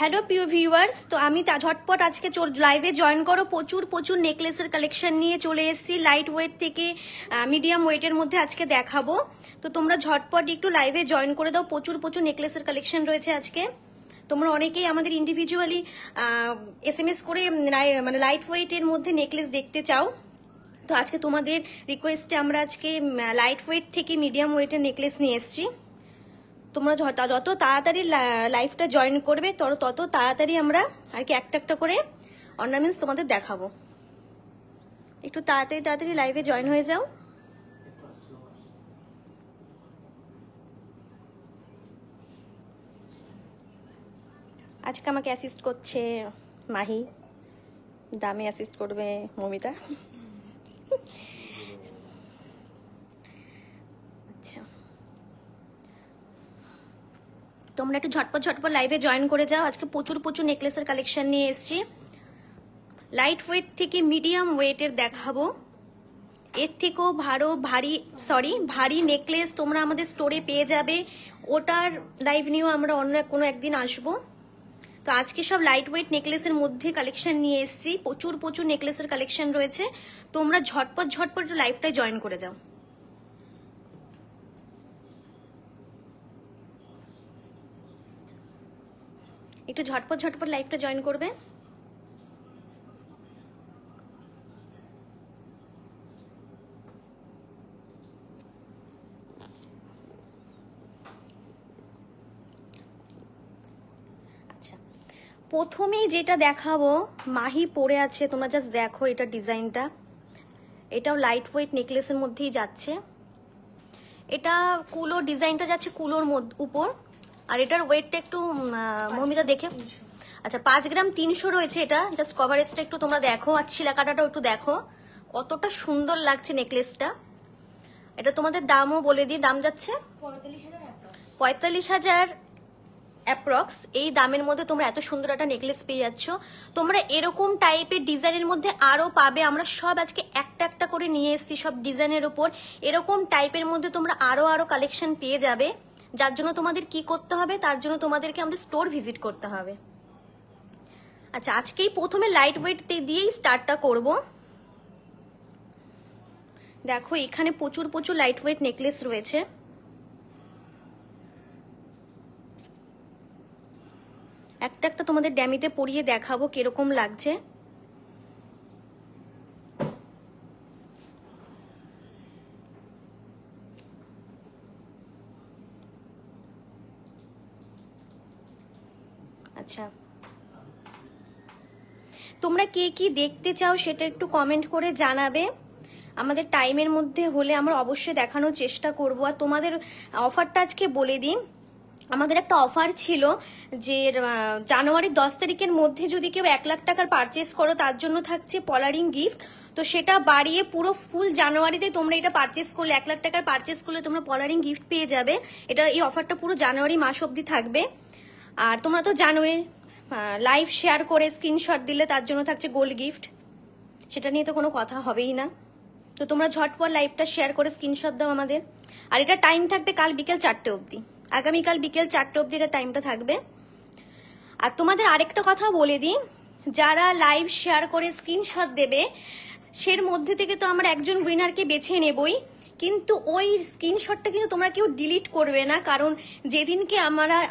Hello প্রিয় viewers, তো আমি ঝটপট আজকে লাইভে জয়েন করো। প্রচুর নেকলেসের কালেকশন নিয়ে চলে এসেছি। লাইট ওয়েট থেকে মিডিয়াম ওয়েটের মধ্যে আজকে দেখাবো। তো তোমরা ঝটপট একটু লাইভে জয়েন করে দাও। প্রচুর নেকলেসের কালেকশন রয়েছে আজকে। তোমরা অনেকেই আমাদের ইন্ডিভিজুয়ালি SMS করে মানে লাইট ওয়েটের মধ্যে নেকলেস দেখতে চাও। তো আজকে তোমাদের রিকোয়েস্টে আমরা আজকে লাইট ওয়েট থেকে মিডিয়াম ওয়েটের নেকলেস নিয়ে এসেছি। তোমরা যত তাড়াতাড়ি লাইভটা জয়েন করবে তত তাড়াতাড়ি আমরা আর কি একটা করে অর্নামেন্টস তোমাদের দেখাবো। একটু তাড়াতাড়ি লাইভে জয়েন হয়ে যাও। আজকে আমাকে অ্যাসিস্ট করছে মাহি, দামে অ্যাসিস্ট করবে মমিতা। আচ্ছা, তোমরা একটু ঝটপট লাইভে জয়েন করে যাও। আজকে প্রচুর নেকলেসের কালেকশন নিয়ে এসেছি। লাইট ওয়েট থেকে মিডিয়াম ওয়েটের দেখাবো। এর থেকেও ভারী নেকলেস তোমরা আমাদের স্টোরে পেয়ে যাবে। ওটার লাইভ নিয়েও আমরা অন্য কোনো একদিন আসবো। তো আজকে সব লাইট ওয়েট নেকলেসের মধ্যে কালেকশন নিয়ে এসেছি। প্রচুর নেকলেসের কালেকশন রয়েছে। তোমরা ঝটপট একটু লাইভটায় জয়েন করে যাও। একটু ঝটপট লাইভটা জয়েন করবে। আচ্ছা, প্রথমেই যেটা দেখাবো, মাহি পরে আছে, তোমরা জাস্ট দেখো এটা ডিজাইনটা। এটাও লাইট ওয়েট নেকলেসের মধ্যেই যাচ্ছে। এটা কুলো ডিজাইনটা যাচ্ছে কুলোর উপর। আর এটার ওয়েটটা একটু মমিতা দেখে। আচ্ছা, 5 গ্রাম 300 রয়েছে। এটা জাস্ট কভারেজটা একটু তোমরা দেখো, আর ছিলা কাটাটাও একটু দেখো, কতটা সুন্দর লাগছে নেকলেসটা। এটা তোমাদের দামও বলে দিই, দাম যাচ্ছে 45,000 অ্যাপ্রক্স। এই দামের মধ্যে তোমরা এত সুন্দর একটা নেকলেস পেয়ে যাচ্ছ। তোমরা এরকম টাইপের ডিজাইনের মধ্যে আরো পাবে। আমরা সব আজকে একটা করে নিয়ে এসেছি সব ডিজাইনের উপর। এরকম টাইপের মধ্যে তোমরা আরো কালেকশন পেয়ে যাবে। যার জন্য তোমাদের কি করতে হবে, তার জন্য তোমাদেরকে আমাদের স্টোর ভিজিট করতে হবে। আচ্ছা, আজকেই প্রথমে লাইট ওয়েট দিয়েই স্টার্টটা করব। দেখো এখানে প্রচুর লাইট ওয়েট নেকলেস রয়েছে। একটা তোমাদের ড্যামিতে পরিয়ে দেখাবো কিরকম লাগছে। আচ্ছা, তোমরা কে কি দেখতে চাও সেটা একটু কমেন্ট করে জানাবে। আমাদের টাইমের মধ্যে হলে আমরা অবশ্যই দেখানোর চেষ্টা করব। আর তোমাদের অফারটা আজকে বলে দিই। আমাদের একটা অফার ছিল যে জানুয়ারির 10 তারিখের মধ্যে যদি কেউ 1 লাখ টাকার পারচেস করো তার জন্য থাকছে পলারিং গিফট। তো সেটা বাড়িয়ে পুরো ফুল জানুয়ারিতে তোমরা এটা পারচেস করলে, 1 লাখ টাকার পারচেস করলে তোমরা পলারিং গিফট পেয়ে যাবে। এই অফারটা পুরো জানুয়ারি মাস অবধি থাকবে। আর তোমরা তো জানোই, লাইভ শেয়ার করে স্ক্রিনশট দিলে তার জন্য থাকছে গোল্ড গিফট। সেটা নিয়ে তো কোনো কথা হবেই না। তো তোমরা ঝটপট লাইভটা শেয়ার করে স্ক্রিনশট দাও আমাদের। আর এটা টাইম থাকবে কাল বিকেল 4টে অবধি। আগামীকাল বিকেল 4টে অবধি এটা টাইমটা থাকবে। আর তোমাদের আরেকটা কথা বলে দিই, যারা লাইভ শেয়ার করে স্ক্রিনশট দেবে সের মধ্যে থেকে তো আমরা একজন উইনারকে বেছে নেবই। কিন্তু ওই স্ক্রিনশটটা কিন্তু তোমরা কেউ ডিলিট করবে না, কারণ যেদিনকে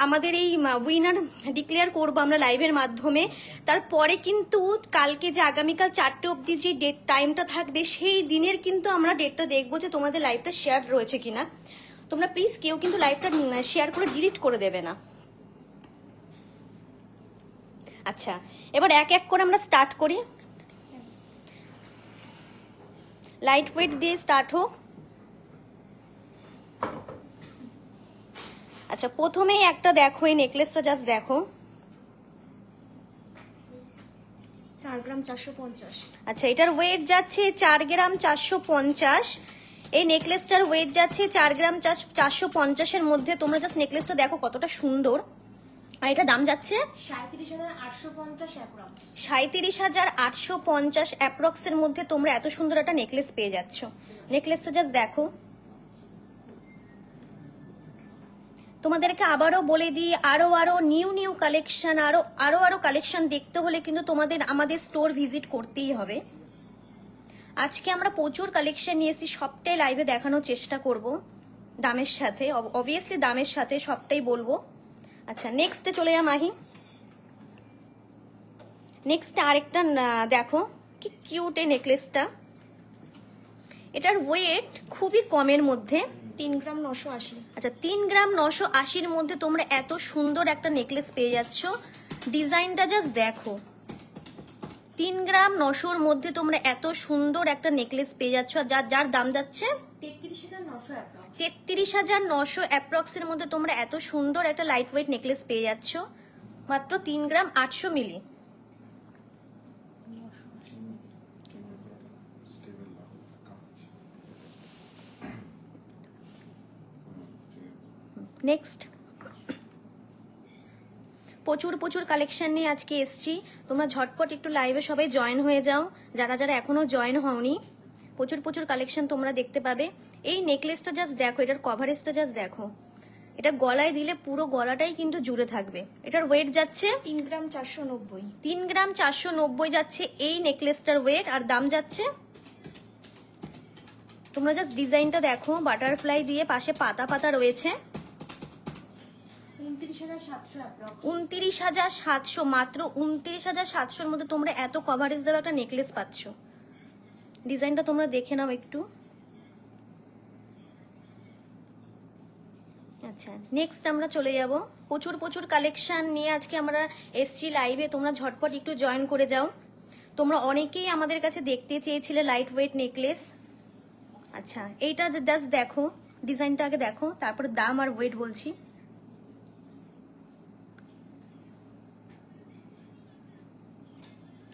আমাদের এই উইনার ডিক্লেয়ার করবো আমরা লাইভের মাধ্যমে, তারপরে কিন্তু কালকে যে আগামীকাল 4টে অবধি যে ডেট টাইমটা থাকবে সেই দিনের কিন্তু আমরা ডেটটা দেখবো যে তোমাদের লাইভটা শেয়ার রয়েছে কিনা। তোমরা প্লিজ কেউ কিন্তু লাইভটা শেয়ার করে ডিলিট করে দেবে না। আচ্ছা, এবার এক করে আমরা স্টার্ট করি। লাইট ওয়েট দিয়ে স্টার্ট হোক। আচ্ছা, প্রথমেই একটা দেখো, এই নেকলেসটা জাস্ট দেখো। 4 গ্রাম 450। আচ্ছা, এটার ওয়েট যাচ্ছে 4 গ্রাম 450। এই নেকলেসটার ওয়েট যাচ্ছে 4 গ্রাম 450 এর মধ্যে। তোমরা জাস্ট নেকলেসটা দেখো কতটা সুন্দর। আর এটা দাম যাচ্ছে 37,850 অ্যাপ্রক্স এর মধ্যে তোমরা এত সুন্দর একটা নেকলেস পেয়ে যাচ্ছ। নেকলেসটা জাস্ট দেখো, তোমাদেরকে আবারও বলে দিই, আরো নিউ কালেকশন, আরো কালেকশন দেখতে হলে কিন্তু তোমাদের আমাদের স্টোর ভিজিট করতেই হবে। আজকে আমরা প্রচুর কালেকশন নিয়ে এসেছি, সবটাই লাইভে দেখানোর চেষ্টা করব, দামের সাথে, অবভিয়াসলি দামের সাথে সবটাই বলবো। আচ্ছা নেক্সটে চলে যা মাহি। নেক্সট আরেকটা দেখো কি কিউট এই নেকলেসটা। এটার ওয়েট খুবই কমের মধ্যে, 3 গ্রাম 980। আচ্ছা 3 গ্রাম 980-র মধ্যে তোমরা এত সুন্দর একটা নেকলেস পেয়ে যাচ্ছ। ডিজাইনটা জাস্ট দেখো, 3 গ্রাম 900-র মধ্যে তোমরা এত সুন্দর একটা নেকলেস পেয়ে যাচ্ছ, যার দাম যাচ্ছে 33,900 অ্যাপ্রক্সের মধ্যে তোমরা এত সুন্দর একটা লাইট ওয়েট নেকলেস পেয়ে যাচ্ছ মাত্র 3 গ্রাম 800 মিলি। নেক্সট প্রচুর কালেকশন নিয়ে আজকে এসছি, তোমরা ঝটপট একটু লাইভে সবাই জয়েন হয়ে যাও, যারা এখনো জয়েন হওনি। প্রচুর কালেকশন তোমরা দেখতে পাবে। এই নেকলেসটা জাস্ট দেখো, এটার কভারেজটা জাস্ট দেখো, এটা গলায় দিলে পুরো গলাটাই কিন্তু জুড়ে থাকবে। এটার ওয়েট যাচ্ছে 3 গ্রাম 490। 3 গ্রাম 490 যাচ্ছে এই নেকলেসটার ওয়েট, আর দাম যাচ্ছে, তোমরা জাস্ট ডিজাইনটা দেখো, বাটারফ্লাই দিয়ে পাশে পাতা রয়েছে। 29,700, মাত্র 29,700-র মধ্যে তোমরা এত কভারেজ দেওয়া একটা নেকলেস পাচ্ছ। ডিজাইনটা তোমরা দেখে নাও একটু। আচ্ছা নেক্সট আমরা চলে যাব, প্রচুর কালেকশন নিয়ে আজকে আমরা এসছি লাইভে, তোমরা ঝটপট একটু জয়েন করে যাও। তোমরা অনেকেই আমাদের কাছে দেখতে চেয়েছিলে লাইট ওয়েট নেকলেস। আচ্ছা এইটা জাস্ট দেখো, ডিজাইনটা আগে দেখো, তারপর দাম আর ওয়েট বলছি।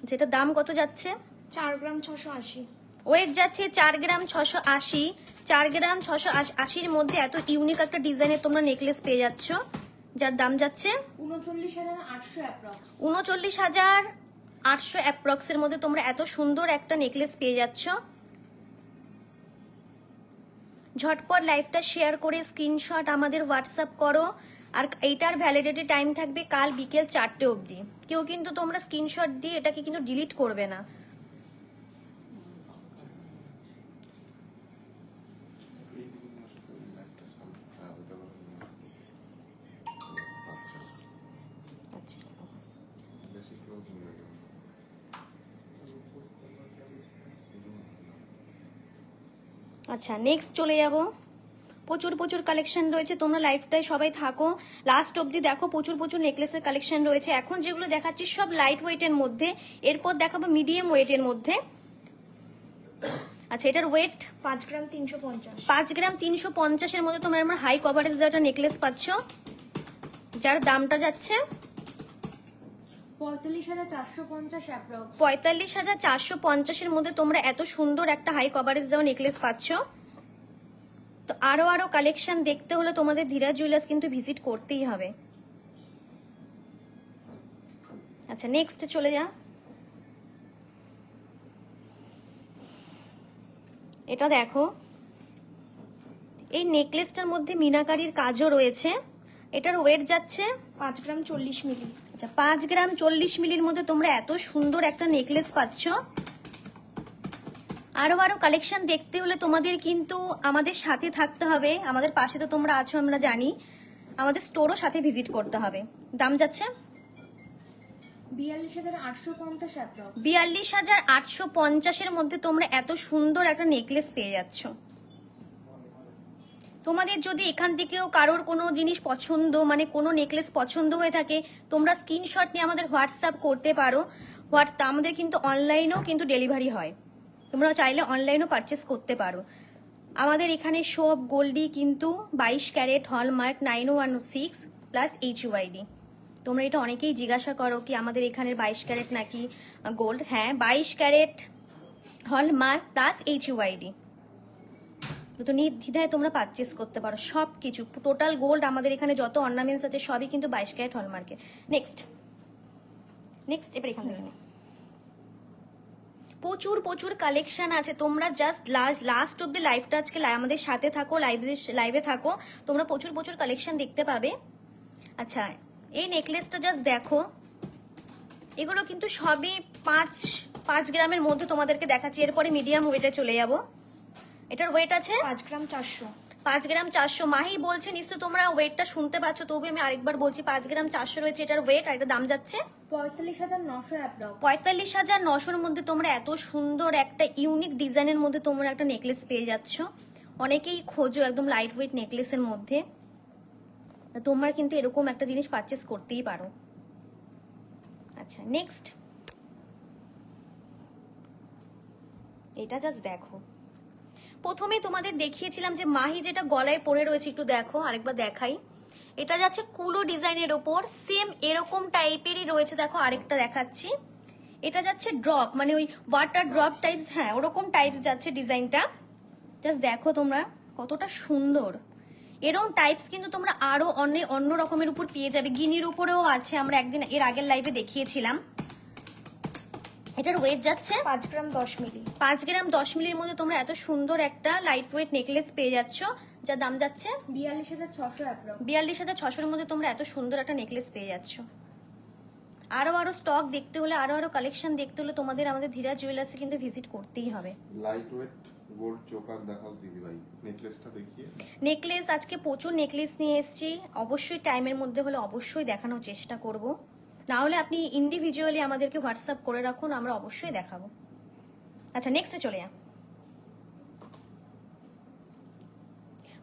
যেটা দাম কত যাচ্ছে 4 গ্রাম 680। ওয়েট যাচ্ছে 4 গ্রাম 680। 4 গ্রাম 680-র মধ্যে এত ইউনিক একটা ডিজাইনের তোমরা নেকলেস পেয়ে যাচ্ছ, যার দাম যাচ্ছে 39,800 অ্যাপ্রক্সের মধ্যে তোমরা এত সুন্দর একটা নেকলেস পেয়ে যাচ্ছ। ঝটপট লাইভটা শেয়ার করে স্ক্রিনশট আমাদের হোয়াটসঅ্যাপ করো। আর এইটার ভ্যালিডিটি টাইম থাকবে কাল বিকেল 4টে অবধি। কেউ কিন্তু তোমরা স্ক্রিনশট দিয়ে এটাকে কিন্তু ডিলিট করবে না। আচ্ছা নেক্সট চলে যাব, প্রচুর কালেকশন রয়েছে, তোমরা লাইভটায় সবাই থাকো, লাস্ট অবধি দেখো। প্রচুর নেকলেসের কালেকশন রয়েছে। এখন যেগুলো দেখাচ্ছি সব লাইট ওয়েটের মধ্যে, এরপর দেখাবো মিডিয়াম ওয়েটের মধ্যে। আচ্ছা এটার ওয়েট 5 গ্রাম 350। 5 গ্রাম 350-এর মধ্যে তোমরা আমরা হাই কভারেজ দেওয়া একটা নেকলেস পাচ্ছ, যার দামটা যাচ্ছে 45,450 অ্যাপ্রক্স। 45,450-এর মধ্যে তোমরা এত সুন্দর একটা হাই কভারেজ দেওয়া নেকলেস পাচ্ছ। তো আরো কালেকশন দেখতে হলে তোমাদের ধীরাজ জুয়েলার্স কিন্তু ভিজিট করতেই হবে। আচ্ছা নেক্সট চলে যা, এটা দেখো, এই নেকলেসটার মধ্যে মিনাকারির কাজও রয়েছে। এটার ওয়েট যাচ্ছে 5 গ্রাম 40 মিলি। আচ্ছা 5 গ্রাম 40 মিলির মধ্যে তোমরা এত সুন্দর একটা নেকলেস পাচ্ছ। আরো কালেকশন দেখতে হলে তোমাদের কিন্তু আমাদের সাথে থাকতে হবে, আমাদের পাশে তো তোমরা আছো আমরা জানি, আমাদের স্টোরও সাথে ভিজিট করতে হবে। দাম যাচ্ছে 42,850 অ্যাপ্রক্স। 42,850-এর মধ্যে তোমরা এত সুন্দর একটা নেকলেস পেয়ে যাচ্ছ। তোমাদের যদি এখান থেকেও কারোর কোনো জিনিস পছন্দ, মানে কোনো নেকলেস পছন্দ হয়ে থাকে, তোমরা স্ক্রিনশট নিয়ে আমাদের হোয়াটসঅ্যাপ করতে পারো। আমাদের কিন্তু অনলাইনেও কিন্তু ডেলিভারি হয়, তোমরা চাইলে অনলাইনেও পারচেস করতে পারো। আমাদের এখানে সব গোল্ডই কিন্তু 22 ক্যারেট হলমার্ক 9106 প্লাস HUID। তোমরা এটা অনেকেই জিজ্ঞাসা করো কি আমাদের এখানের 22 ক্যারেট নাকি গোল্ড। হ্যাঁ 22 ক্যারেট হলমার্ক প্লাস HUID, তো নির্দ্বিধায় তোমরা পারচেস করতে পারো সব কিছু। টোটাল গোল্ড আমাদের এখানে যত অর্নামেন্টস আছে সবই কিন্তু 22 ক্যারেট হলমার্কে। নেক্সট এবার এখান থেকে প্রচুর প্রচুর কালেকশন আছে, তোমরা জাস্ট লাস্ট অব্দি লাইভটা আজকে আমাদের সাথে থাকো, লাইভে থাকো, তোমরা প্রচুর প্রচুর কালেকশন দেখতে পাবে। আচ্ছা এই নেকলেসটা জাস্ট দেখো, এগুলো কিন্তু সবই 5 গ্রামের মধ্যে তোমাদেরকে দেখাচ্ছি। এরপরে মিডিয়াম ওয়েটে চলে যাব। এটার ওয়েট আছে 5 গ্রাম 400। 5 গ্রাম 400। মাহি বলছে নিশ্চয় তোমরা ওয়েটটা শুনতে পাচ্ছ, তবু আমি আরেকবার বলছি 5 গ্রাম 400 রয়েছে এটার ওয়েট। আর এটার দাম যাচ্ছে 45,900 অ্যাপ্রক্স। 45,900-র মধ্যে তোমরা এত সুন্দর একটা ইউনিক ডিজাইনের মধ্যে তোমরা একটা নেকলেস পেয়ে যাচ্ছ। অনেকেই খোঁজো একদম লাইট ওয়েট নেকলেসের মধ্যে, তোমরা কিন্তু এরকম একটা জিনিস পারচেস করতেই পারো। আচ্ছা নেক্সট এটা জাস্ট দেখো, প্রথমে তোমাদের দেখিয়েছিলাম যে মাহি যেটা গলায় পরে রয়েছে, একটু দেখো আরেকবার দেখাই। এটা যাচ্ছে কুলো ডিজাইনের ওপর, সেম এরকম টাইপেরই রয়েছে। দেখো আরেকটা দেখাচ্ছি, এটা যাচ্ছে ড্রপ, মানে ওই ওয়াটার ড্রপ টাইপস, হ্যাঁ ওরকম টাইপস যাচ্ছে ডিজাইনটা। জাস্ট দেখো তোমরা কতটা সুন্দর। এরকম টাইপস কিন্তু তোমরা আরো অন্য রকমের উপর পেয়ে যাবে, গিনির উপরেও আছে, আমরা একদিন এর আগের লাইভে দেখিয়েছিলাম। এটার ওয়েট যাচ্ছে 5 গ্রাম 10 মিলি। 5 গ্রাম 10 মিলির মধ্যে তোমরা এত সুন্দর একটা লাইট ওয়েট নেকলেস পেয়ে যাচ্ছ, যার দাম যাচ্ছে 42,600 অ্যাপ্রক্স। 42,600-র মধ্যে তোমরা এত সুন্দর একটা নেকলেস পেয়ে যাচ্ছ। আরো স্টক দেখতে হলে, আরো কালেকশন দেখতে হলে তোমাদের আমাদের ধীরাজ জুয়েলার্সে কিন্তু ভিজিট করতেই হবে। লাইট ওয়েট গোল্ড চোকার দেখাও দিদি ভাই, নেকলেসটা দেখিয়ে। নেকলেস আজকে প্রচুর নেকলেস নিয়ে এসেছি, অবশ্যই টাইমের মধ্যে হলে অবশ্যই দেখানোর চেষ্টা করব, না হলে আপনি ইন্ডিভিজুয়ালি আমাদেরকে হোয়াটসঅ্যাপ করে রাখুন, আমরা অবশ্যই দেখাবো। আচ্ছা নেক্সটে চলে যা।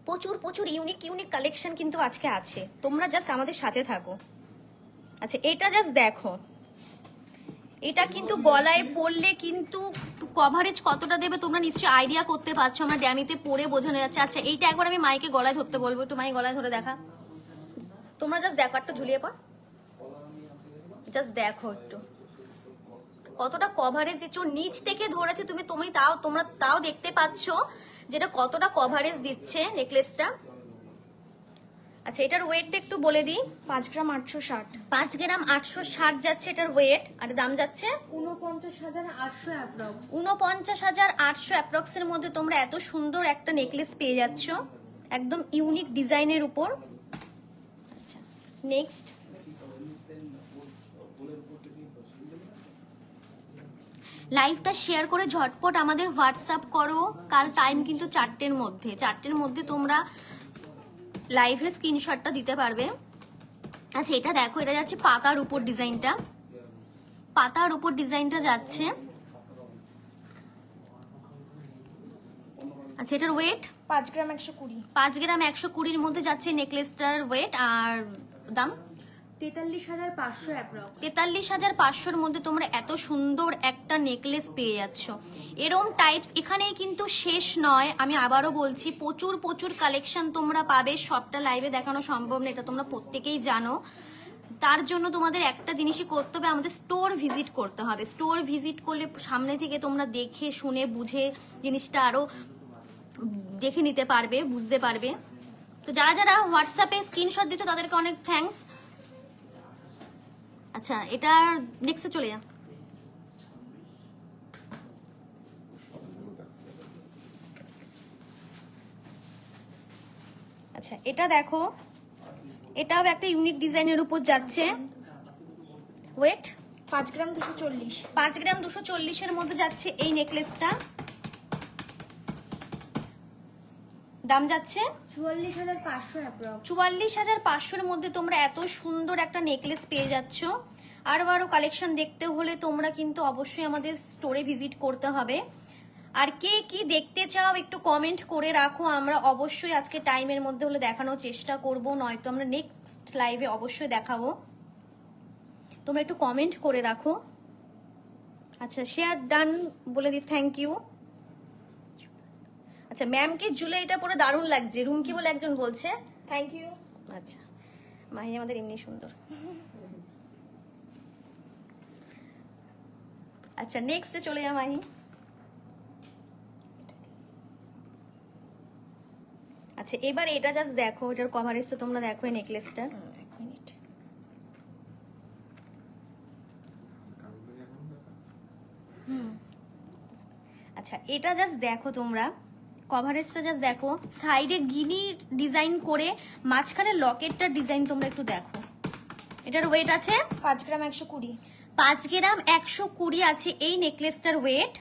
প্রচুর প্রচুর ইউনিক কালেকশন কিন্তু আজকে আছে, তোমরা জাস্ট আমাদের সাথে থাকো। আচ্ছা এটা জাস্ট দেখো, এটা কিন্তু গলায় পরলে কিন্তু কভারেজ কতটা দেবে তোমরা নিশ্চয়ই আইডিয়া করতে পারছো, আমরা ড্যামিতে পরে বোঝানো যাচ্ছে। আচ্ছা এইটা একবার আমি মাইকে গলায় ধরতে বলবো, একটু মাই গলায় ধরে দেখা, তোমরা জাস্ট দেখো, একটা ঝুলিয়ে পর, জাস্ট দেখো একটু কতটা কভারেজ দিচ্ছ, নিচ থেকে ধরেছে তুমি তোমরা তাও দেখতে পাচ্ছ যেটা কতটা কভারেজ দিচ্ছে নেকলেসটা। আচ্ছা এটার ওয়েটটা একটু বলে দিই, 5 গ্রাম 860। 5 গ্রাম 860 যাচ্ছে এটার ওয়েট, আর দাম যাচ্ছে 49,800 অ্যাপ্রক্স। 49,800 অ্যাপ্রক্সের মধ্যে তোমরা এত সুন্দর একটা নেকলেস পেয়ে যাচ্ছ, একদম ইউনিক ডিজাইনের উপর। আচ্ছা নেক্সট লাইভটা শেয়ার করে ঝটপট আমাদের হোয়াটসঅ্যাপ করো। কাল টাইম কিন্তু 4টের মধ্যে তোমরা লাইভের স্ক্রিনশটটা দিতে পারবে। আচ্ছা এটা দেখো, এটা যাচ্ছে পাতার উপর ডিজাইনটা যাচ্ছে। আচ্ছা এটার ওয়েট 5 গ্রাম 120। 5 গ্রাম 120-র মধ্যে যাচ্ছে নেকলেসটার ওয়েট, আর দাম 43,500 অ্যাপ্রক্স। 43,500-র মধ্যে তোমরা এত সুন্দর একটা নেকলেস পেয়ে যাচ্ছ। এরম টাইপস এখানেই কিন্তু শেষ নয়, আমি আবারও বলছি প্রচুর প্রচুর কালেকশন তোমরা পাবে, সবটা লাইভে দেখানো সম্ভব না, এটা তোমরা প্রত্যেকেই জানো। তার জন্য তোমাদের একটা জিনিসই করতে হবে, আমাদের স্টোর ভিজিট করতে হবে। স্টোর ভিজিট করলে সামনে থেকে তোমরা দেখে শুনে বুঝে জিনিসটা আরো দেখে নিতে পারবে, বুঝতে পারবে। তো যারা যারা হোয়াটসঅ্যাপে স্ক্রিনশট দিচ্ছ তাদেরকে অনেক থ্যাঙ্কস। আচ্ছা এটা নেক্সটে চলে যা। আচ্ছা এটা দেখো, এটাও একটা ইউনিক ডিজাইনের উপর যাচ্ছে। ওয়েট 5 গ্রাম 240। 5 গ্রাম 240-এর মধ্যে যাচ্ছে এই নেকলেসটা, দাম যাচ্ছে 44,500 অ্যাপ্রক্স। 44,500-এর মধ্যে তোমরা এত সুন্দর একটা নেকলেস পেয়ে যাচ্ছ। আরো কালেকশন দেখতে হলে তোমরা কিন্তু অবশ্যই আমাদের স্টোরে ভিজিট করতে হবে। আর কে কি দেখতে চাও একটু কমেন্ট করে রাখো, আমরা অবশ্যই আজকে টাইমের মধ্যে হলে দেখানোর চেষ্টা করব, নয়তো আমরা নেক্সট লাইভে অবশ্যই দেখাবো। তোমরা একটু কমেন্ট করে রাখো। আচ্ছা শেয়ার ডান বলে দি, থ্যাংক ইউ। আচ্ছা ম্যামকে জুলে এটা পরে দারুণ লাগছে, রুমকি বলে একজন বলছে, থ্যাংক ইউ। আচ্ছা মাহি আমাদের এমনি সুন্দর। আচ্ছা নেক্সটে চলে যা মাহি। আচ্ছা এবার এটা জাস্ট দেখো, এটার কভারেজটা তোমরা দেখো এই নেকলেসটা। এক মিনিট, আচ্ছা এটা জাস্ট দেখো তোমরা, কভারেজটা জাস্ট দেখো, সাইডে গিনি ডিজাইন করে মাঝখানে লকেটটার ডিজাইন তোমরা একটু দেখো। এটার ওয়েট আছে 5 গ্রাম 120। 5 গ্রাম 120 আছে এই নেকলেসটার ওয়েট।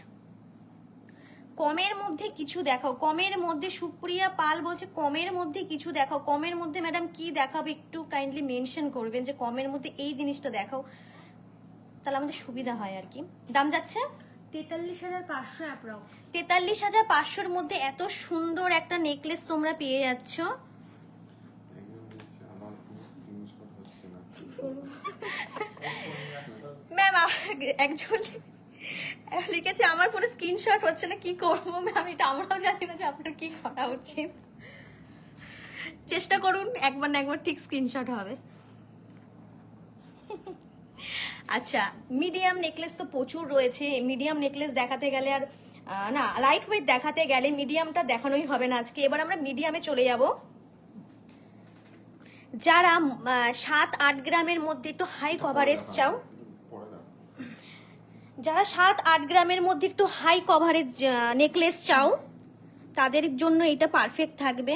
কমের মধ্যে কিছু দেখাও, কমের মধ্যে সুপ্রিয়া পাল বলছে কমের মধ্যে কিছু দেখাও। কমের মধ্যে ম্যাডাম কি দেখাবো একটু কাইন্ডলি মেনশন করবেন যে কমের মধ্যে এই জিনিসটা দেখাও, তাহলে আমাদের সুবিধা হয় আর কি। দাম যাচ্ছে 43,500 অ্যাপ্রক্স। 43,500-র মধ্যে এত সুন্দর একটা নেকলেস তোমরা পেয়ে যাচ্ছ। একদম হচ্ছে আমার কোনো স্ক্রিনশট হচ্ছে না। ম্যাম একজন লিখেছে আমার পুরো স্ক্রিনশট হচ্ছে না, কি করবো ম্যাম? এটা আমরাও জানি না যে আপনার কি করা উচিত। চেষ্টা করুন, একবার না একবার ঠিক স্ক্রিনশট হবে। আচ্ছা মিডিয়াম নেকলেস তো প্রচুর রয়েছে। মিডিয়াম নেকলেস দেখাতে গেলে আর না, লাইট ওয়েট দেখাতে গেলে মিডিয়ামটা দেখানোই হবে না আজকে। এবার আমরা মিডিয়ামে চলে যাব। যারা 7-8 গ্রামের মধ্যে একটু হাই কভারেজ চাও, পরে দাও। যারা 7-8 গ্রামের মধ্যে একটু হাই কভারেজ নেকলেস চাও, তাদের জন্য এটা পারফেক্ট থাকবে।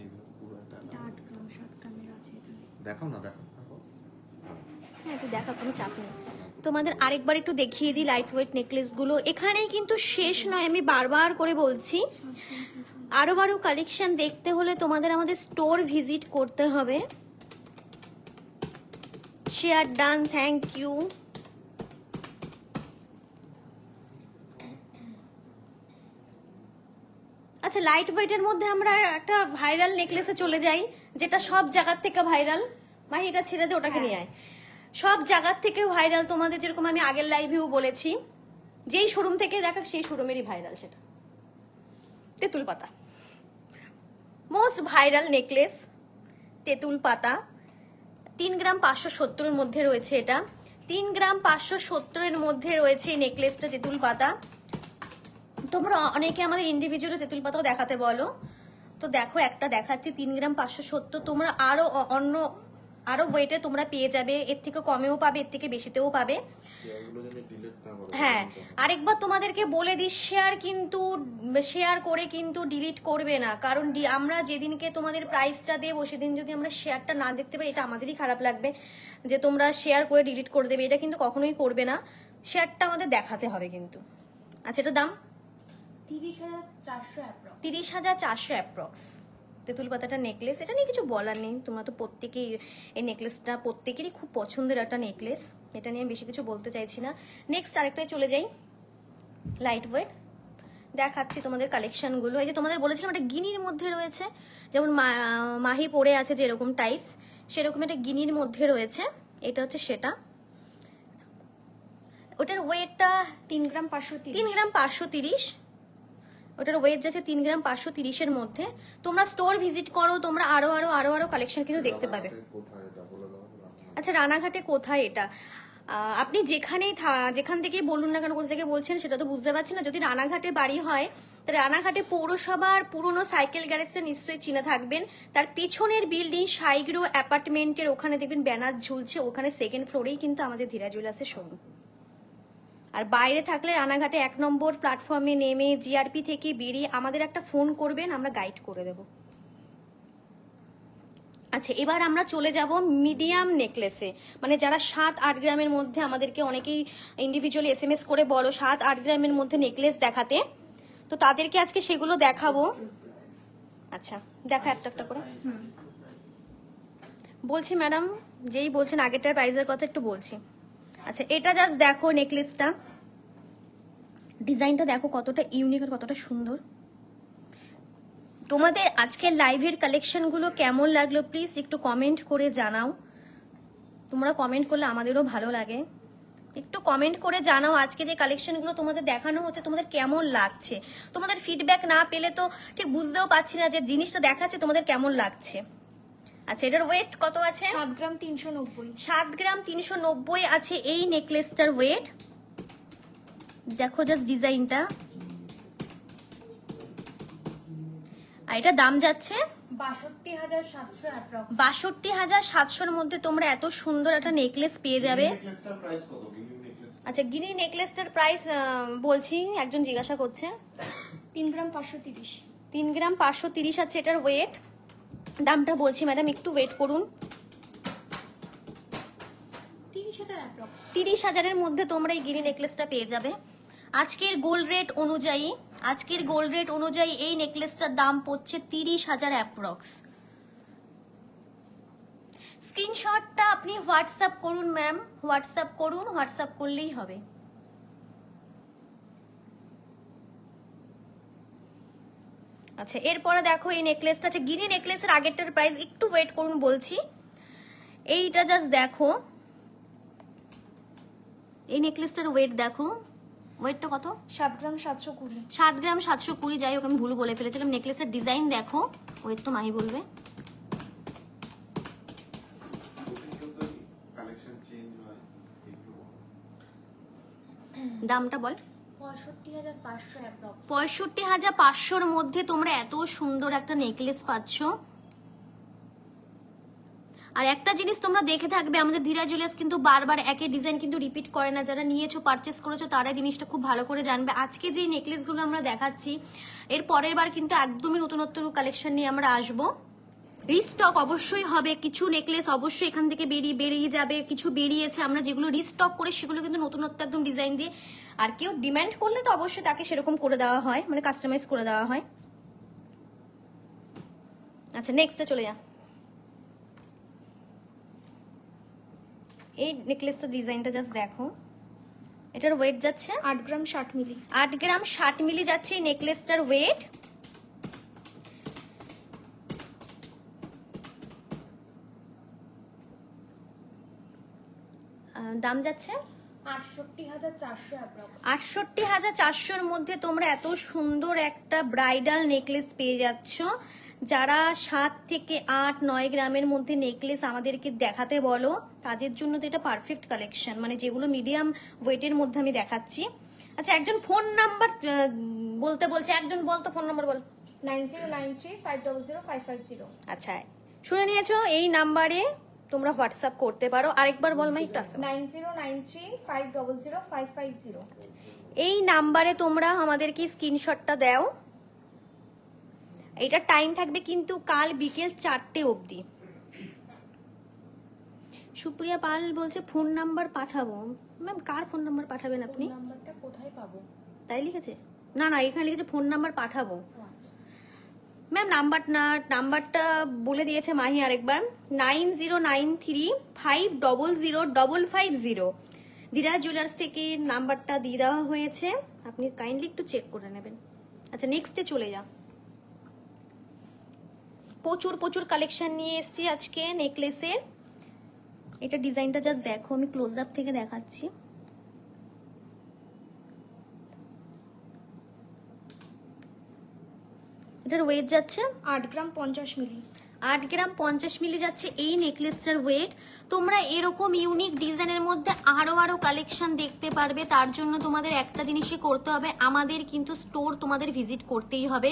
এগুলো পুরোটা না। 8 গ্রাম 7 গ্রামের আছে এখানে। দেখাও না, দেখাও দেখাও। হ্যাঁ একটু দেখা, কোনো চাপ নেই। তোমাদের আরেকবার একটু দেখিয়ে দিই লাইট ওয়েট নেকলেসগুলো। এখানেই কিন্তু শেষ নয়, আমি বারবার করে বলছি, আরো কালেকশন দেখতে হলে তোমাদের আমাদের স্টোর ভিজিট করতে হবে। Share done, thank you. আচ্ছা লাইট ওয়েটের মধ্যে আমরা একটা ভাইরাল নেকলেসে চলে যাই, যেটা সব জায়গার থেকে ভাইরাল। মাহি এটা ছেড়ে দে, ওটাকে নিয়ে আয়। সব জায়গার থেকে ভাইরাল, তোমাদের যেরকম আমি আগের লাইভেও বলেছি, যেই শোরুম থেকে দেখা সেই শোরুমেরই ভাইরাল, সেটা তেঁতুল পাতা। মোস্ট ভাইরাল নেকলেস তেঁতুল পাতা। 3 গ্রাম 570-এর মধ্যে রয়েছে এটা। 3 গ্রাম 570-এর মধ্যে রয়েছে এই নেকলেসটা তেঁতুল পাতা। তোমরা অনেকে আমাদের ইন্ডিভিজুয়ালি তেঁতুল পাতাও দেখাতে বলো, তো দেখো একটা দেখাচ্ছি 3 গ্রাম 570। তোমরা আরো ওয়েটে তোমরা পেয়ে যাবে, এর থেকে কমেও পাবে, এর থেকে বেশিতেও পাবে। শেয়ারগুলো যদি ডিলিট না করো। হ্যাঁ আরেকবার তোমাদেরকে বলে দিই, শেয়ার করে কিন্তু ডিলিট করবে না, কারণ আমরা যেদিনকে তোমাদের প্রাইসটা দেবো সেদিন যদি আমরা শেয়ারটা না দেখতে পাই, এটা আমাদেরই খারাপ লাগবে যে তোমরা শেয়ার করে ডিলিট করে দেবে। এটা কিন্তু কখনোই করবে না, শেয়ারটা আমাদের দেখাতে হবে কিন্তু। আচ্ছা এটা দাম 30,400 অ্যাপ্রক্স। 30,400 অ্যাপ্রক্স তেঁতুল পাতাটা নেকলেস। এটা নিয়ে কিছু বলার নেই, তোমরা তো প্রত্যেকেই এই নেকলেসটা প্রত্যেকেরই খুব পছন্দের একটা নেকলেস, এটা নিয়ে বেশি কিছু বলতে চাইছি না। নেক্সট আরেকটাই চলে যাই, লাইট ওয়েট দেখাচ্ছি তোমাদের কালেকশনগুলো। এই যে তোমাদের বলেছিলাম এটা গিনির মধ্যে রয়েছে, যেমন মাহি পরে আছে যেরকম টাইপস, সেরকম এটা গিনির মধ্যে রয়েছে। এটা হচ্ছে সেটা, ওটার ওয়েটটা 3 গ্রাম 530। 3 গ্রাম 530। ওটার ওয়েট যাচ্ছে 3 গ্রাম 530-এর মধ্যে। তোমরা স্টোর ভিজিট করো, তোমরা আরো কালেকশন কিন্তু দেখতে পাবে। কোথায় এটা বলে দাও। আচ্ছা রানাঘাটে কোথায় এটা? আপনি যেখান থেকেই বলুন না কেন, কোথা থেকে বলছেন সেটা তো বুঝতে পারছি না। যদি রানাঘাটে বাড়ি হয় তাহলে রানাঘাটে পৌরসভার পুরনো সাইকেল গ্যারেজটা নিশ্চয়ই চিনে থাকবেন। তার পিছনের বিল্ডিং সাইগ্রো অ্যাপার্টমেন্টের ওখানে দেখবেন ব্যানার ঝুলছে, ওখানে 2nd ফ্লোরেই কিন্তু আমাদের ধীরা জুয়েলার্সের শোরুম। আর বাইরে থাকলে রানাঘাটে 1 নম্বর প্ল্যাটফর্মে নেমে জিআরপি থেকে বেরিয়ে আমাদের একটা ফোন করবেন, আমরা গাইড করে দেব। আচ্ছা এবার আমরা চলে যাব মিডিয়াম নেকলেসে, মানে যারা 7-8 গ্রামের মধ্যে, আমাদেরকে অনেকেই ইন্ডিভিজুয়ালি SMS করে বলো 7-8 গ্রামের মধ্যে নেকলেস দেখাতে, তো তাদেরকে আজকে সেগুলো দেখাবো। আচ্ছা দেখা একটা করে বলছি ম্যাডাম, যেই বলছেন আগেরটার প্রাইসের কথা একটু বলছি। আচ্ছা এটা জাস্ট দেখো নেকলেসটা, ডিজাইনটা দেখো কতটা ইউনিক আর কতটা সুন্দর। তোমাদের আজকের লাইভের কালেকশনগুলো কেমন লাগলো প্লিজ একটু কমেন্ট করে জানাও। তোমরা কমেন্ট করলে আমাদেরও ভালো লাগে, একটু কমেন্ট করে জানাও আজকে যে কালেকশনগুলো তোমাদের দেখানো হচ্ছে তোমাদের কেমন লাগছে। তোমাদের ফিডব্যাক না পেলে তো ঠিক বুঝতেও পারছি না যে জিনিসটা দেখাচ্ছে তোমাদের কেমন লাগছে। আচ্ছা এটার ওয়েট কত আছে? 7 গ্রাম 390। 7 গ্রাম 390 আছে এই নেকলেসটার ওয়েট। দেখো জাস্ট ডিজাইনটা। আর এটা দাম যাচ্ছে 62,700 অ্যাপ্রক্স। 62,700-র মধ্যে তোমরা এত সুন্দর একটা নেকলেস পেয়ে যাবে। নেকলেসটার প্রাইস কত? গিনি নেকলেস আচ্ছা, গিনি নেকলেসটার প্রাইস বলছি, একজন জিজ্ঞাসা করছে। 3 গ্রাম 530। 3 গ্রাম 530 আছে এটার ওয়েট। দামটা বলছি ম্যাডাম, একটু ওয়েট করুন। 30,000 অ্যাপ্রক্স। 30,000-এর মধ্যে তোমরা এই গিনি নেকলেসটা পেয়ে যাবে। আজকের গোল্ড রেট অনুযায়ী এই নেকলেসটার দাম পড়ছে 30,000 অ্যাপ্রক্স। স্ক্রিনশটটা আপনি হোয়াটসঅ্যাপ করুন ম্যাম, হোয়াটসঅ্যাপ করলেই হবে। আচ্ছা, এরপরে দেখো এই নেকলেসটা আছে গিনি নেকলেসের আগেরটার প্রাইস, একটু ওয়েট করুন বলছি। এইটা জাস্ট দেখো, এই নেকলেসটার ওয়েট দেখো, ওয়েটটা কত? 7 গ্রাম 720। 7 গ্রাম 720। যাই হোক, আমি ভুল বলে ফেলেছিলাম। নেকলেসের ডিজাইন দেখো, ওয়েট তো মাহি বলবে। কালেকশন চেঞ্জ হয় একটু। দামটা বল। 65,500 অ্যাপ্রক্স। 65,500-র মধ্যে তোমরা এত সুন্দর একটা নেকলেস পাচ্ছ। আর একটা জিনিস তোমরা দেখে থাকবে, আমাদের ধীরা জুয়েলার্স কিন্তু বারবার একই ডিজাইন কিন্তু রিপিট করে না। যারা নিয়েছো, পারচেস করেছো, তারা জিনিসটা খুব ভালো করে জানবে। আজকে যে নেকলেসগুলো আমরা দেখাচ্ছি, এর পরের বার কিন্তু একদমই নতুনত্ব কালেকশন নিয়ে আমরা আসবো। রিস্টক অবশ্যই হবে, কিছু নেকলেস অবশ্যই এখান থেকে বেরিয়ে যাবে, কিছু বেরিয়েছে। আমরা যেগুলো রিস্টক করে সেগুলো কিন্তু নতুনত্ব একদম ডিজাইন দিয়ে, আর কেউ ডিমান্ড করলে তো অবশ্যই তাকে সেরকম করে দেওয়া হয়, মানে কাস্টমাইজ করে দেওয়া হয়। আচ্ছা, নেক্সটে চলে যা। এই নেকলেসটা ডিজাইনটা জাস্ট দেখো, এটার ওয়েট যাচ্ছে 8 গ্রাম 60 মিলি। 8 গ্রাম 60 মিলি যাচ্ছে এই নেকলেসটার ওয়েট। দাম যাচ্ছে 68,400 অ্যাপ্রক্স। 68,400-র মধ্যে তোমরা এত সুন্দর একটা ব্রাইডাল নেকলেস পেয়ে যাচ্ছ। যারা 7 থেকে 8-9 গ্রামের মধ্যে নেকলেস আমাদেরকে দেখাতে বলো, তাদের জন্য তো এটা পারফেক্ট কালেকশন, মানে যেগুলো মিডিয়াম ওয়েটের মধ্যে আমি দেখাচ্ছি। আচ্ছা, একজন ফোন নাম্বার বলতে বলছে, একজন বলতো ফোন নাম্বার বল। 9093500550। আচ্ছা, শুনে নিয়েছো? এই নাম্বারে তোমরা হোয়াটসঅ্যাপ করতে পারো। আরেকবার বল মাই, একটু আসতে। 9093500550। এই নাম্বারে তোমরা আমাদেরকে স্ক্রিনশটটা দাও। এটা টাইম থাকবে কিন্তু কাল বিকেল 4টে অবধি। সুপ্রিয়া পাল বলছে ফোন নাম্বার পাঠাবো। ম্যাম, কার ফোন নাম্বার পাঠাবেন আপনি? নাম্বারটা কোথায় পাবো? তাই লিখেছে? না, এখানে লিখেছে ফোন নাম্বার পাঠাবো। ম্যাম, নাম্বারটা বলে দিয়েছে মাহি আরেকবার, 9093500550। ধীরা জুয়েলার্স থেকে নাম্বারটা দিয়ে দেওয়া হয়েছে, আপনি কাইন্ডলি একটু চেক করে নেবেন। আচ্ছা, নেক্সটে চলে যা। প্রচুর কালেকশন নিয়ে এসেছি আজকে নেকলেসের। এটা ডিজাইনটা জাস্ট দেখো, আমি ক্লোজ আপ থেকে দেখাচ্ছি। এটার ওয়েট যাচ্ছে 8 গ্রাম 50 মিলি। 8 গ্রাম 50 মিলি যাচ্ছে এই নেকলেসটার ওয়েট। তোমরা এরকম ইউনিক ডিজাইনের মধ্যে আরো কালেকশন দেখতে পারবে। তার জন্য তোমাদের একটা জিনিসই করতে হবে, আমাদের কিন্তু স্টোর তোমাদের ভিজিট করতেই হবে,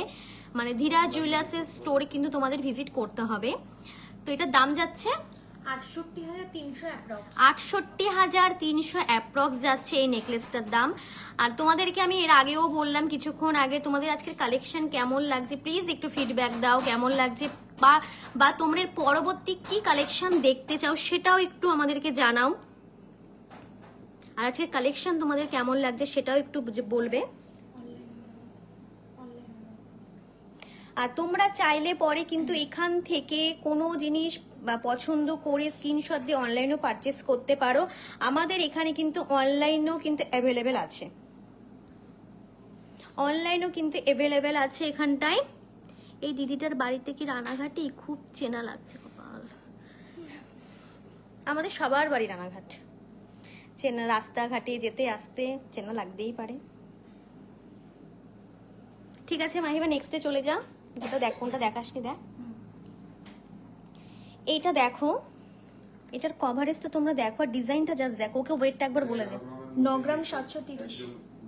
মানে ধীরা জুয়েলার্সের স্টোরে কিন্তু তোমাদের ভিজিট করতে হবে। তো এটার দাম যাচ্ছে 68,300 অ্যাপ্রক্স। 68,300 অ্যাপ্রক্স যাচ্ছে এই নেকলেসটার দাম। আর তোমাদেরকে আমি এর আগেও বললাম কিছুক্ষণ আগে, তোমাদের আজকের কালেকশন কেমন লাগছে প্লিজ একটু ফিডব্যাক দাও, কেমন লাগছে, বা তোমরা পরবর্তী কি কালেকশন দেখতে চাও সেটাও একটু আমাদেরকে জানাও। আর আজকের কালেকশন তোমাদের কেমন লাগছে সেটাও একটু বলবে। আর তোমরা চাইলে পরে কিন্তু এখান থেকে কোনো জিনিস পছন্দ করে স্ক্রিনশট দিয়ে অনলাইনেও পারচেস করতে পারো। আমাদের এখানে কিন্তু অনলাইনেও কিন্তু অ্যাভেলেবেল আছে, এখানটায়। এই দিদিটার বাড়িতে কি রানাঘাটি? খুব চেনা লাগছে কপাল। আমাদের সবার বাড়ি রানাঘাট, চেনা, রাস্তাঘাটে যেতে আসতে চেনা লাগতেই পারে। ঠিক আছে মাহিবা, নেক্সটে চলে যা। যেটা দেখ, কোনটা দেখাসনি দেখ, এইটা দেখো। এটার কভারেজটা তোমরা দেখো, আর ডিজাইনটা জাস্ট দেখো। ওকে ওয়েটটা একবার বলে দে। 9 গ্রাম 730।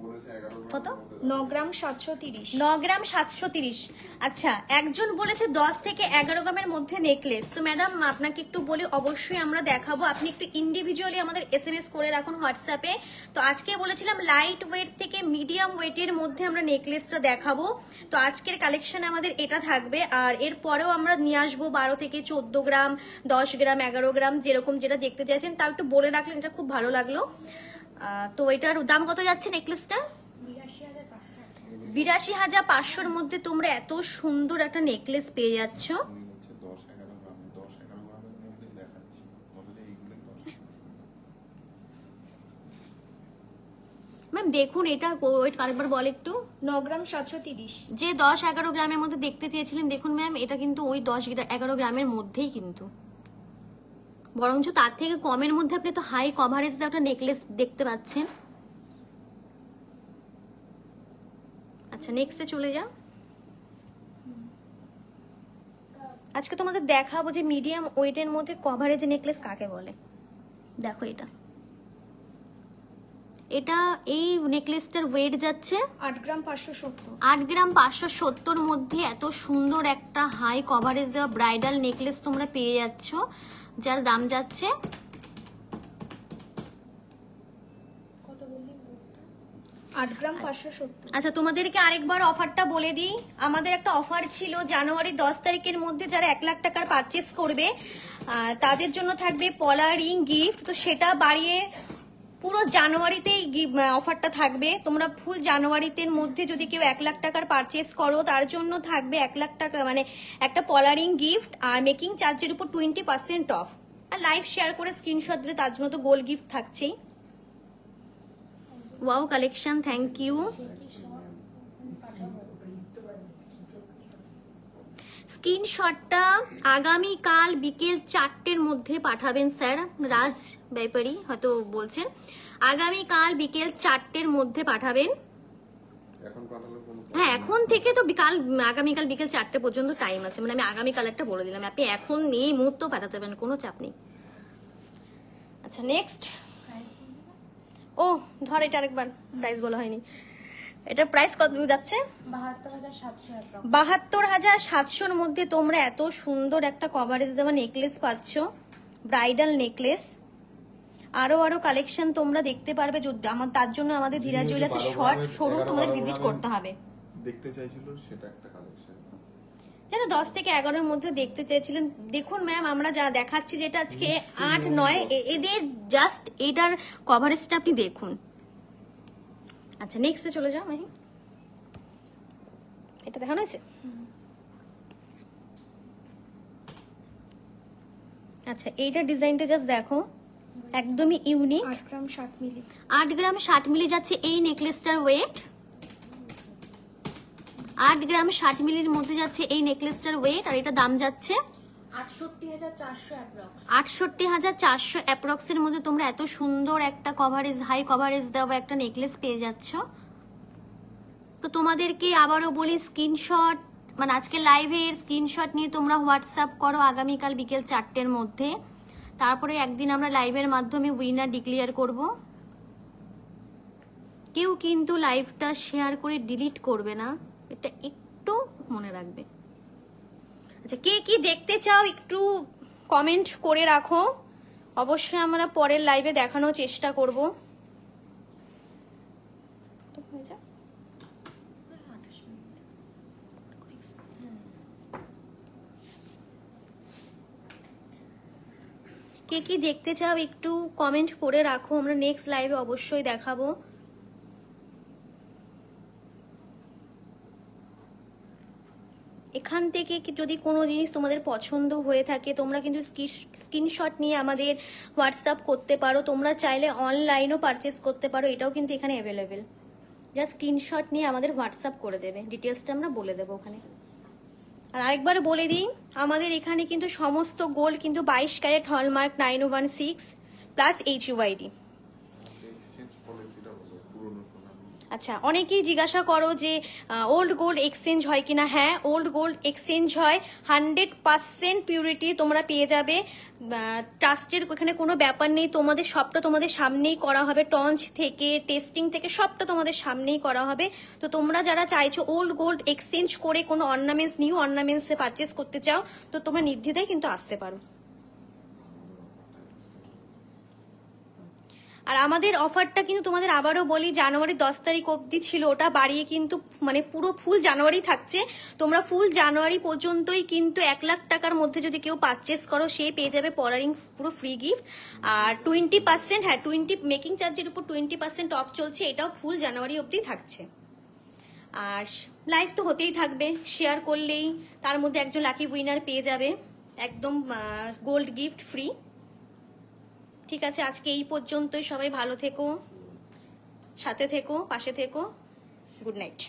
বলেছে কত? 9 গ্রাম 730। 9 গ্রাম 730। আচ্ছা, একজন বলেছে 10 থেকে 11 গ্রামের মধ্যে নেকলেস। তো ম্যাডাম আপনাকে একটু বলি, অবশ্যই আমরা দেখাবো, আপনি একটু ইন্ডিভিজুয়ালি আমাদের SMS করে রাখুন হোয়াটসঅ্যাপে। তো আজকে বলেছিলাম লাইট ওয়েট থেকে মিডিয়াম ওয়েটের মধ্যে আমরা নেকলেসটা দেখাবো। তো আজকের কালেকশনে আমাদের এটা থাকবে, আর এর পরেও আমরা নিয়ে আসবো 12 থেকে 14 গ্রাম, 10 গ্রাম, 11 গ্রাম, যেরকম যেটা দেখতে চাইছেন তাও একটু বলে রাখলেন, এটা খুব ভালো লাগলো। তো এটার দাম কত যাচ্ছে নেকলেসটা? 82,500-র মধ্যে তোমরা এত সুন্দর একটা নেকলেস পেয়ে যাচ্ছ। 10-11 গ্রামের মধ্যে দেখাচ্ছি, বলে এইগুলো ম্যাম দেখুন এটা ওয়েট আরেকবার বল একটু। 9 গ্রাম 730। যে 10-11 গ্রামের মধ্যে দেখতে চেয়েছিলেন, দেখুন ম্যাম এটা কিন্তু ওই 10-11 গ্রামের মধ্যেই, কিন্তু বরঞ্চ তার থেকে কমের মধ্যে আপনি তো হাই কভারেজ একটা নেকলেস দেখতে পাচ্ছেন। আচ্ছা নেক্সটে চলে যা। আজকে তোমাদের দেখাবো যে মিডিয়াম ওয়েটের মধ্যে কভারেজ নেকলেস কাকে বলে। দেখো এটা এই নেকলেসটার ওয়েট যাচ্ছে 8 গ্রাম 570। 8 গ্রাম 570 মধ্যে এত সুন্দর একটা হাই কভারেজ দেওয়া ব্রাইডাল নেকলেস তোমরা পেয়ে যাচ্ছ, যার দাম যাচ্ছে কত বললি? 8 গ্রাম 570। আচ্ছা তোমাদেরকে আরেকবার অফারটা বলে দিই। আমাদের একটা অফার ছিল জানুয়ারি 10 তারিখের মধ্যে, যারা 1 লাখ টাকার পারচেস করবে তাদের জন্য থাকবে পলা রিং গিফট। তো সেটা বাড়িয়ে পুরো জানুয়ারিতেই অফারটা থাকবে। তোমরা ফুল জানুয়ারিতে মধ্যে যদি কেউ 1 লাখ টাকার পারচেস করো তার জন্য থাকবে 1 লাখ টাকা মানে একটা পলা রিং গিফট, আর মেকিং চার্জের উপর 20% অফ, আর লাইভ শেয়ার করে স্ক্রিনশট দিলে তার জন্য তো গোল্ড গিফট থাকছেই। Wow collection, thank you. স্ক্রিনশটটা আগামীকাল বিকেল 4টের মধ্যে পাঠাবেন স্যার। রাজ ব্যাপারী হয়তো বলছেন, আগামীকাল বিকেল 4টের মধ্যে পাঠাবেন। এখন পাঠালে কোনো হ্যাঁ এখন থেকে তো আগামীকাল বিকেল 4টে পর্যন্ত টাইম আছে, মানে আমি আগামীকাল একটা বলে দিলাম, আপনি এখন নিয়ে মুহূর্ত পাঠাতে পারেন, কোনো চাপ নেই। আচ্ছা নেক্সট, ও ধর এটা আরেকবার প্রাইস বলা হয়নি, এটা প্রাইস কত যাচ্ছে? 72,700। 72,700-র মধ্যে তোমরা এত সুন্দর একটা কভারেজ দেওয়া নেকলেস পাচ্ছ, ব্রাইডাল নেকলেস। আরো কালেকশন তোমরা দেখতে পারবে, তার জন্য আমাদের ধীরা জুয়েলার্সের শর্ট শোরুম তোমাদের ভিজিট করতে হবে। দেখতে চাইছিল সেটা একটা কালেকশন, যেন 10 থেকে 11-এর মধ্যে দেখতে চাইছিলেন। দেখুন ম্যাম আমরা যা দেখাচ্ছি যেটা আজকে 8-9, এদের জাস্ট এটার কভারেজটা আপনি দেখুন। আচ্ছা নেক্সটে চলে যাও মাহি, এটা দেখানো আছে। আচ্ছা এইটা ডিজাইনটা জাস্ট দেখো, একদমই ইউনিক। 8 গ্রাম 60 মিলি। 8 গ্রাম 60 মিলি যাচ্ছে এই নেকলেসটার ওয়েট। 8 গ্রাম 60 মিলির মধ্যে যাচ্ছে এই নেকলেসটার ওয়েট, আর এটা দাম যাচ্ছে 68,400 অ্যাপ্রক্স। 68,400 অ্যাপ্রক্সের মধ্যে তোমরা এত সুন্দর একটা কভারেজ, হাই কভারেজ দেওয়া একটা নেকলেস পেয়ে যাচ্ছ। তো তোমাদেরকে আবারও বলি, স্ক্রিনশট মানে আজকে লাইভের স্ক্রিনশট নিয়ে তোমরা হোয়াটসঅ্যাপ করো আগামীকাল বিকেল 4টের মধ্যে। তারপরে একদিন আমরা লাইভের মাধ্যমে উইনার ডিক্লেয়ার করব। কেউ কিন্তু লাইভটা শেয়ার করে ডিলিট করবে না, এটা একটু মনে রাখবে। আচ্ছা কে কি দেখতে চাও একটু কমেন্ট করে রাখো, অবশ্যই আমরা পরের লাইভে দেখানোর চেষ্টা করব। কে কি দেখতে চাও একটু কমেন্ট করে রাখো, আমরা নেক্সট লাইভে অবশ্যই দেখাবো। এখান থেকে যদি কোনো জিনিস তোমাদের পছন্দ হয়ে থাকে তোমরা কিন্তু স্ক্রিনশট নিয়ে আমাদের হোয়াটসঅ্যাপ করতে পারো। তোমরা চাইলে অনলাইনও পারচেস করতে পারো, এটাও কিন্তু এখানে অ্যাভেলেবেল। জাস্ট স্ক্রিনশট নিয়ে আমাদের হোয়াটসঅ্যাপ করে দেবে, ডিটেলসটা আমরা বলে দেবো ওখানে। আর আরেকবার বলে দিই, আমাদের এখানে কিন্তু সমস্ত গোল্ড কিন্তু 22 carat hallmark 9116 plus HUID। Exchange পলিসিটা হলো পুরনো সোনা আচ্ছা, অনেকেই জিজ্ঞাসা করো যে ওল্ড গোল্ড এক্সচেঞ্জ হয় কিনা। হ্যাঁ, ওল্ড গোল্ড এক্সচেঞ্জ হয়, 100% পিউরিটি তোমরা পেয়ে যাবে। ট্রাস্টের এখানে কোনো ব্যাপার নেই, তোমাদের সবটা তোমাদের সামনেই করা হবে, টঞ্চ থেকে টেস্টিং থেকে সবটা তোমাদের সামনেই করা হবে। তো তোমরা যারা চাইছো ওল্ড গোল্ড এক্সচেঞ্জ করে কোনো অর্নামেন্টস, নিউ অর্নামেন্টসে পারচেস করতে চাও, তো তোমরা নির্দ্বিধায় কিন্তু আসতে পারো। আর আমাদের অফারটা কিন্তু তোমাদের আবারও বলি, জানুয়ারি 10 তারিখ অবধি ছিল, ওটা বাড়িয়ে কিন্তু মানে পুরো ফুল জানুয়ারি থাকছে। তোমরা ফুল জানুয়ারি পর্যন্তই কিন্তু 1 লাখ টাকার মধ্যে যদি কেউ পারচেস করো, সে পেয়ে যাবে পরারিং পুরো ফ্রি গিফট। আর 20%, হ্যাঁ 20 মেকিং চার্জের উপর 20% অফ চলছে, এটাও ফুল জানুয়ারি অবধি থাকছে। আর লাইভ তো হতেই থাকবে, শেয়ার করলেই তার মধ্যে একজন লাকি উইনার পেয়ে যাবে একদম গোল্ড গিফট ফ্রি। ঠিক আছে, আজকে এই পর্যন্তই। সবাই ভালো থেকো, সাথে থেকো, পাশে থেকো। Good night.